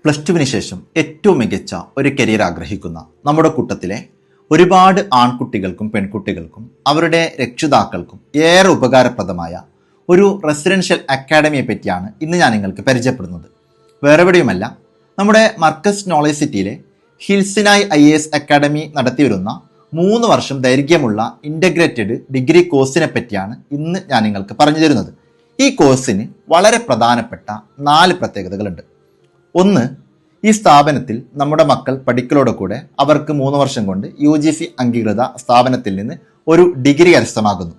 Plus ടുവിന് ശേഷം ഏറ്റവും മികച്ച ഒരു കരിയർ ആഗ്രഹിക്കുന്ന നമ്മുടെ കൂട്ടത്തിലെ ഒരുപാട് ആൺകുട്ടികൾക്കും പെൺകുട്ടികൾക്കും അവരുടെ രക്ഷിതാക്കൾക്കും ഏറെ ഉപകാരപ്രദമായ ഒരു റെസിഡൻഷ്യൽ അക്കാഡമിയെ പറ്റിയാണ് ഇന്ന് ഞാൻ നിങ്ങൾക്ക് പരിചയപ്പെടുന്നത്. വേറെ എവിടെയുമല്ല, നമ്മുടെ മർക്കസ് നോളേജ് സിറ്റിയിലെ ഹിൽസിനായി IAS അക്കാഡമി നടത്തിവരുന്ന 3 വർഷം ദൈർഘ്യമുള്ള ഇൻ്റഗ്രേറ്റഡ് ഡിഗ്രി കോഴ്സിനെ പറ്റിയാണ് ഇന്ന് ഞാൻ നിങ്ങൾക്ക് പറഞ്ഞു തരുന്നത്. ഈ കോഴ്സിന് വളരെ പ്രധാനപ്പെട്ട 4 പ്രത്യേകതകളുണ്ട്. ഒന്ന്, ഈ സ്ഥാപനത്തിൽ നമ്മുടെ മക്കൾ പഠിക്കലോടെ കൂടെ അവർക്ക് 3 വർഷം കൊണ്ട് UGC അംഗീകൃത സ്ഥാപനത്തിൽ നിന്ന് ഒരു ഡിഗ്രി കരസ്ഥമാകുന്നു.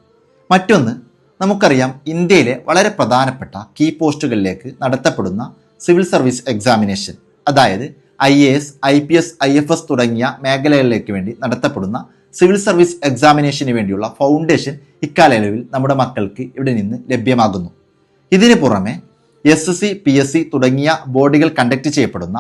മറ്റൊന്ന്, നമുക്കറിയാം ഇന്ത്യയിലെ വളരെ പ്രധാനപ്പെട്ട കീ പോസ്റ്റുകളിലേക്ക് നടത്തപ്പെടുന്ന സിവിൽ സർവീസ് എക്സാമിനേഷൻ, അതായത് IAS, IPS, IFS തുടങ്ങിയ മേഖലകളിലേക്ക് വേണ്ടി നടത്തപ്പെടുന്ന സിവിൽ സർവീസ് എക്സാമിനേഷന് വേണ്ടിയുള്ള ഫൗണ്ടേഷൻ ഇക്കാലയളവിൽ നമ്മുടെ മക്കൾക്ക് ഇവിടെ നിന്ന് ലഭ്യമാകുന്നു. ഇതിന് പുറമെ SSC, PSC തുടങ്ങിയ ബോർഡുകൾ കണ്ടക്ട് ചെയ്യപ്പെടുന്ന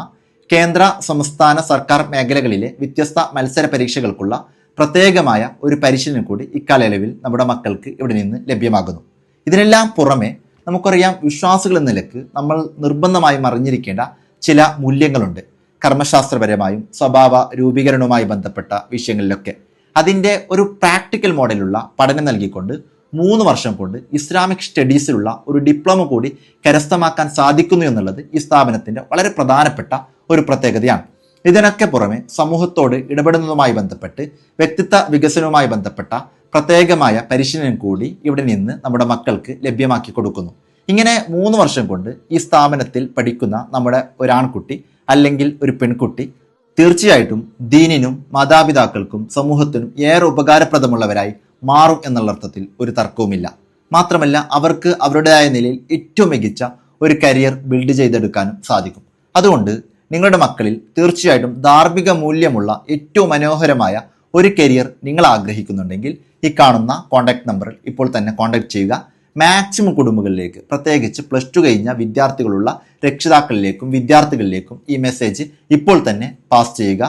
കേന്ദ്ര സംസ്ഥാന സർക്കാർ മേഖലകളിലെ വ്യത്യസ്ത മത്സര പരീക്ഷകൾക്കുള്ള പ്രത്യേകമായ ഒരു പരിശീലനം കൂടി ഇക്കാലയളവിൽ നമ്മുടെ മക്കൾക്ക് ഇവിടെ നിന്ന് ലഭ്യമാകുന്നു. ഇതിനെല്ലാം പുറമെ നമുക്കറിയാം, വിശ്വാസികൾ എന്ന നിലക്ക് നമ്മൾ നിർബന്ധമായും അറിഞ്ഞിരിക്കേണ്ട ചില മൂല്യങ്ങളുണ്ട്. കർമ്മശാസ്ത്രപരമായും സ്വഭാവ രൂപീകരണവുമായി ബന്ധപ്പെട്ട വിഷയങ്ങളിലൊക്കെ അതിൻ്റെ ഒരു പ്രാക്ടിക്കൽ മോഡലുള്ള പഠനം നൽകിക്കൊണ്ട് 3 വർഷം കൊണ്ട് ഇസ്ലാമിക് സ്റ്റഡീസിലുള്ള ഒരു ഡിപ്ലോമ കൂടി കരസ്ഥമാക്കാൻ സാധിക്കുന്നു എന്നുള്ളത് ഈ സ്ഥാപനത്തിൻ്റെ വളരെ പ്രധാനപ്പെട്ട ഒരു പ്രത്യേകതയാണ്. ഇതിനൊക്കെ പുറമെ സമൂഹത്തോട് ഇടപെടുന്നതുമായി ബന്ധപ്പെട്ട് വ്യക്തിത്വ വികസനവുമായി ബന്ധപ്പെട്ട പ്രത്യേകമായ പരിശീലനം കൂടി ഇവിടെ നിന്ന് നമ്മുടെ മക്കൾക്ക് ലഭ്യമാക്കി കൊടുക്കുന്നു. ഇങ്ങനെ 3 വർഷം കൊണ്ട് ഈ സ്ഥാപനത്തിൽ പഠിക്കുന്ന നമ്മുടെ ഒരാൺകുട്ടി അല്ലെങ്കിൽ ഒരു പെൺകുട്ടി തീർച്ചയായിട്ടും ദീനിനും മാതാപിതാക്കൾക്കും സമൂഹത്തിനും ഏറെ ഉപകാരപ്രദമുള്ളവരായി മാറും എന്നുള്ള അർത്ഥത്തിൽ ഒരു തർക്കവുമില്ല. മാത്രമല്ല, അവർക്ക് അവരുടേതായ നിലയിൽ ഏറ്റവും മികച്ച ഒരു കരിയർ ബിൽഡ് ചെയ്തെടുക്കാനും സാധിക്കും. അതുകൊണ്ട് നിങ്ങളുടെ മക്കളിൽ തീർച്ചയായിട്ടും ധാർമ്മിക മൂല്യമുള്ള ഏറ്റവും മനോഹരമായ ഒരു കരിയർ നിങ്ങൾ ആഗ്രഹിക്കുന്നുണ്ടെങ്കിൽ ഈ കാണുന്ന കോൺടാക്ട് നമ്പറിൽ ഇപ്പോൾ തന്നെ കോൺടാക്ട് ചെയ്യുക. മാക്സിമം കുടുംബങ്ങളിലേക്ക്, പ്രത്യേകിച്ച് പ്ലസ് 2 കഴിഞ്ഞ വിദ്യാർത്ഥികളുള്ള രക്ഷിതാക്കളിലേക്കും വിദ്യാർത്ഥികളിലേക്കും ഈ മെസ്സേജ് ഇപ്പോൾ തന്നെ പാസ് ചെയ്യുക.